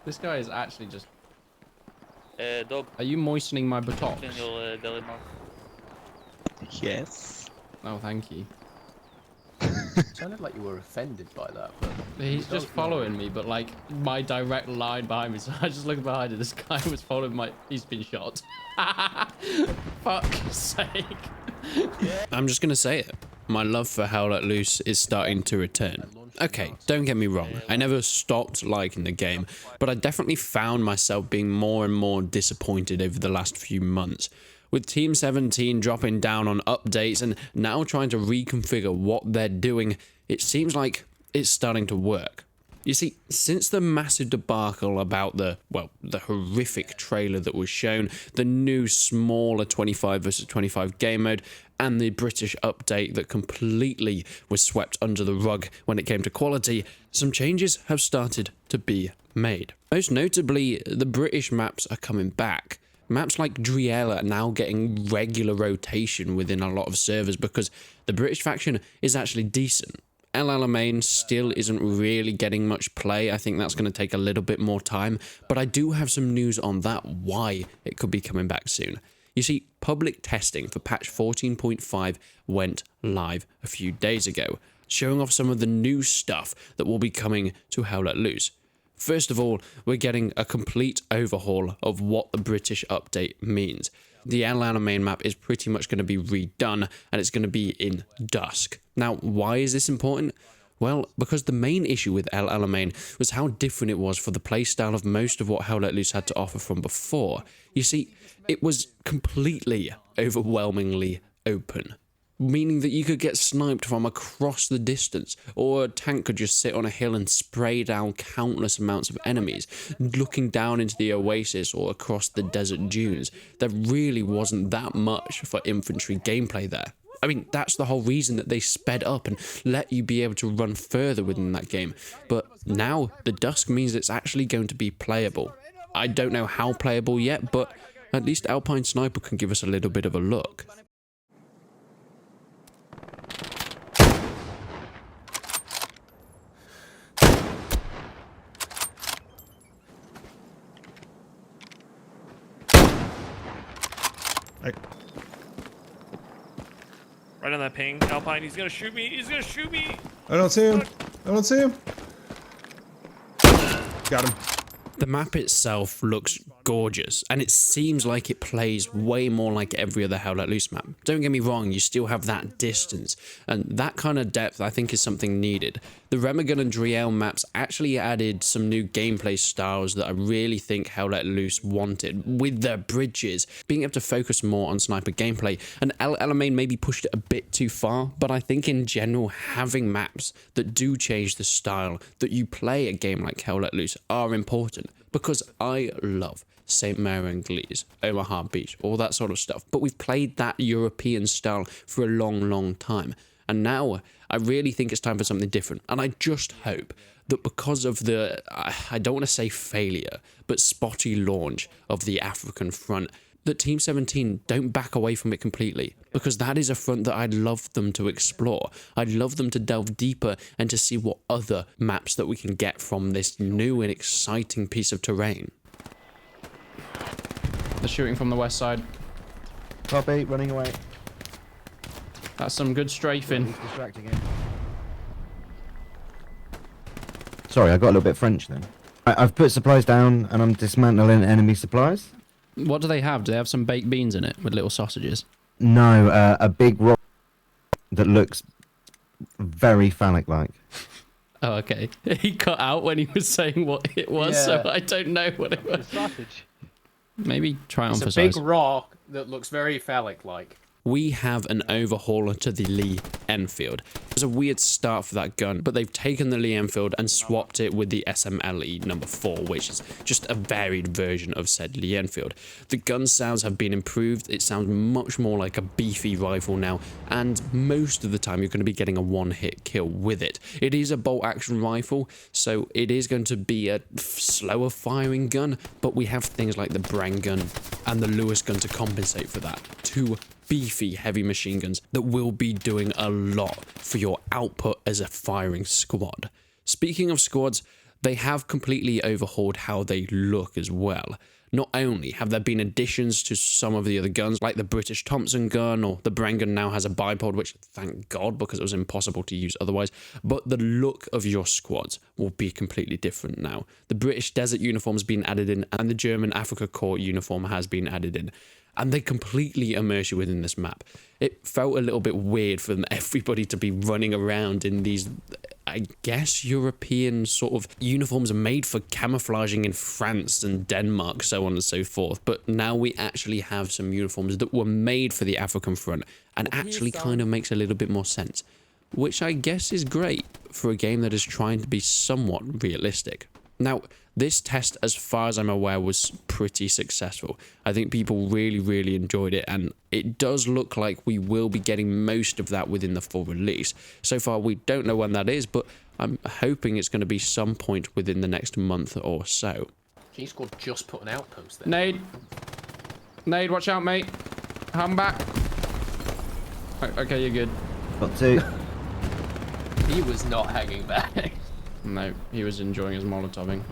This guy is actually just... Dog, Are you moistening my buttocks? in your belly mark. Yes. Oh, thank you. Sounded like you were offended by that, but He's just following me, but like my direct line behind me. So I just look behind and this guy was following my... He's been shot. Fuck's sake. I'm just gonna say it. My love for Howl Let Loose is starting to return. Okay, don't get me wrong, I never stopped liking the game, but I definitely found myself being more and more disappointed over the last few months. With Team 17 dropping down on updates and now trying to reconfigure what they're doing, it seems like it's starting to work. You see, since the massive debacle about the horrific trailer that was shown, the new smaller 25 versus 25 game mode, and the British update that completely was swept under the rug when it came to quality, some changes have started to be made. Most notably, the British maps are coming back. Maps like Driel are now getting regular rotation within a lot of servers because the British faction is actually decent. Alamein still isn't really getting much play. I think that's going to take a little bit more time, but I do have some news on that, why it could be coming back soon. You see, public testing for patch 14.5 went live a few days ago, showing off some of the new stuff that will be coming to Howl Let Loose. First of all, we're getting a complete overhaul of what the British update means. The Alamein map is pretty much going to be redone, and it's going to be in dusk. Now, why is this important? Well, because the main issue with Alamein was how different it was for the playstyle of most of what Howl Let Loose had to offer from before. You see, it was completely, overwhelmingly open, meaning that you could get sniped from across the distance, or a tank could just sit on a hill and spray down countless amounts of enemies, looking down into the oasis or across the desert dunes. There really wasn't that much for infantry gameplay there. I mean, that's the whole reason that they sped up and let you be able to run further within that game. But now, the dusk means it's actually going to be playable. I don't know how playable yet, but at least Alpine Sniper can give us a little bit of a look. Right on that ping, Alpine. He's gonna shoot me. He's gonna shoot me. I don't see him. I don't see him. Got him. The map itself looks gorgeous, and it seems like it plays way more like every other Howl Let Loose map. Don't get me wrong, you still have that distance, and that kind of depth I think is something needed. The Remagun and Driel maps actually added some new gameplay styles that I really think Howl Let Loose wanted, with their bridges, being able to focus more on sniper gameplay, and Alamein maybe pushed it a bit too far, but I think in general having maps that do change the style that you play a game like Howl Let Loose are important, because I love St. Mary and Glees, Omaha Beach, all that sort of stuff. But we've played that European style for a long, long time. And now I really think it's time for something different. And I just hope that because of the, I don't want to say failure, but spotty launch of the African front, that Team 17 don't back away from it completely. Because that is a front that I'd love them to explore. I'd love them to delve deeper and to see what other maps that we can get from this new and exciting piece of terrain. They're shooting from the west side. Copy, running away. That's some good strafing. He's distracting him. Sorry, I got a little bit French then. I've put supplies down and I'm dismantling enemy supplies. What do they have? Do they have some baked beans in it with little sausages? No, a big rock that looks very phallic-like. Oh, okay. He cut out when he was saying what it was, so I don't know what it was. sausage. Maybe try on for It's a big size. rock that looks very phallic-like. We have an overhauler to the Lee Enfield. It was a weird start for that gun, but they've taken the Lee Enfield and swapped it with the SMLE number 4, which is just a varied version of said Lee Enfield. The gun sounds have been improved. It sounds much more like a beefy rifle now, and most of the time you're going to be getting a one-hit kill with it. It is a bolt-action rifle, so it is going to be a slower firing gun, but we have things like the Bren gun and the Lewis gun to compensate for that. Two beefy heavy machine guns that will be doing a lot for your output as a firing squad. Speaking of squads, They have completely overhauled how they look as well. Not only have there been additions to some of the other guns, like the British Thompson gun, or the Bren gun now has a bipod, which thank God, because it was impossible to use otherwise, but the look of your squads will be completely different now. The British Desert uniform has been added in, and the German Africa Corps uniform has been added in. And they completely immerse you within this map. It felt a little bit weird for everybody to be running around in these, I guess, European sort of uniforms made for camouflaging in France and Denmark, so on and so forth. But now we actually have some uniforms that were made for the African front and actually kind of makes a little bit more sense, which I guess is great for a game that is trying to be somewhat realistic. Now, this test, as far as I'm aware, was pretty successful. I think people really enjoyed it, and it does look like we will be getting most of that within the full release. So far, we don't know when that is, but I'm hoping it's going to be some point within the next month or so. G-Squad just put an outpost there. Nade, watch out, mate. Come back. Okay, you're good. Got two. He was not hanging back. No, he was enjoying his molotoving.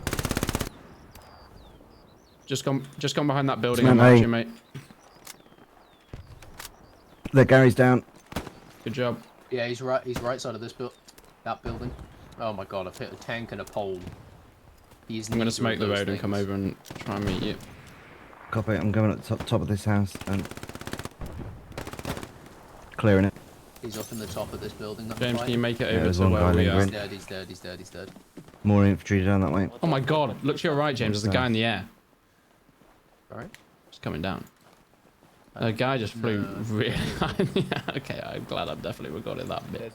Just come behind that building and watch you, mate. The Gary's down. Good job. Yeah, he's right side of this that building. Oh my god, I've hit a tank and a pole. I'm gonna smoke the road and come over and try and meet you. Copy, I'm going at the top of this house and clearing it. He's up in the top of this building. James, can you make it over there's to one where guy we are? lingering. He's dead. More infantry down that way. Oh my god, look to your right, James. There's a guy in the air. Alright. Just coming down. A guy just flew really high. Yeah, okay, I'm glad I've definitely recorded that bit.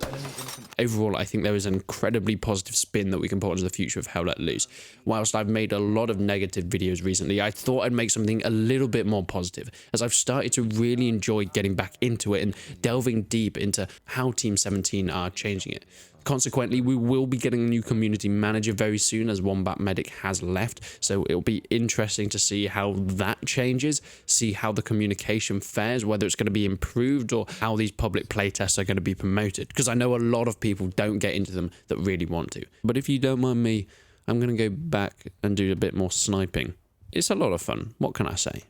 Overall, I think there is an incredibly positive spin that we can put onto the future of Hell Let Loose. Whilst I've made a lot of negative videos recently, I thought I'd make something a little bit more positive, as I've started to really enjoy getting back into it and delving deep into how Team 17 are changing it. Consequently, we will be getting a new community manager very soon, as Wombat Medic has left, so it'll be interesting to see how that changes, see how the communication fares, whether it's going to be improved or how these public playtests are going to be promoted, because I know a lot of people don't get into them that really want to. But if you don't mind me, I'm going to go back and do a bit more sniping. It's a lot of fun, what can I say?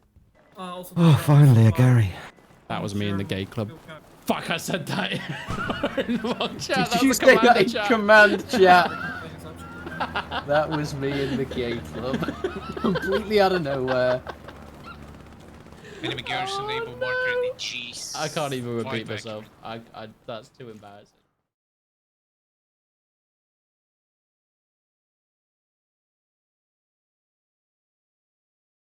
Oh, finally a Gary. That was me in the gay club. Fuck, I said that. Did you say that in command chat? That was me in the gay club. Completely out of nowhere. Enemy garrison able marker in the G. I can't even repeat myself. That's too embarrassing.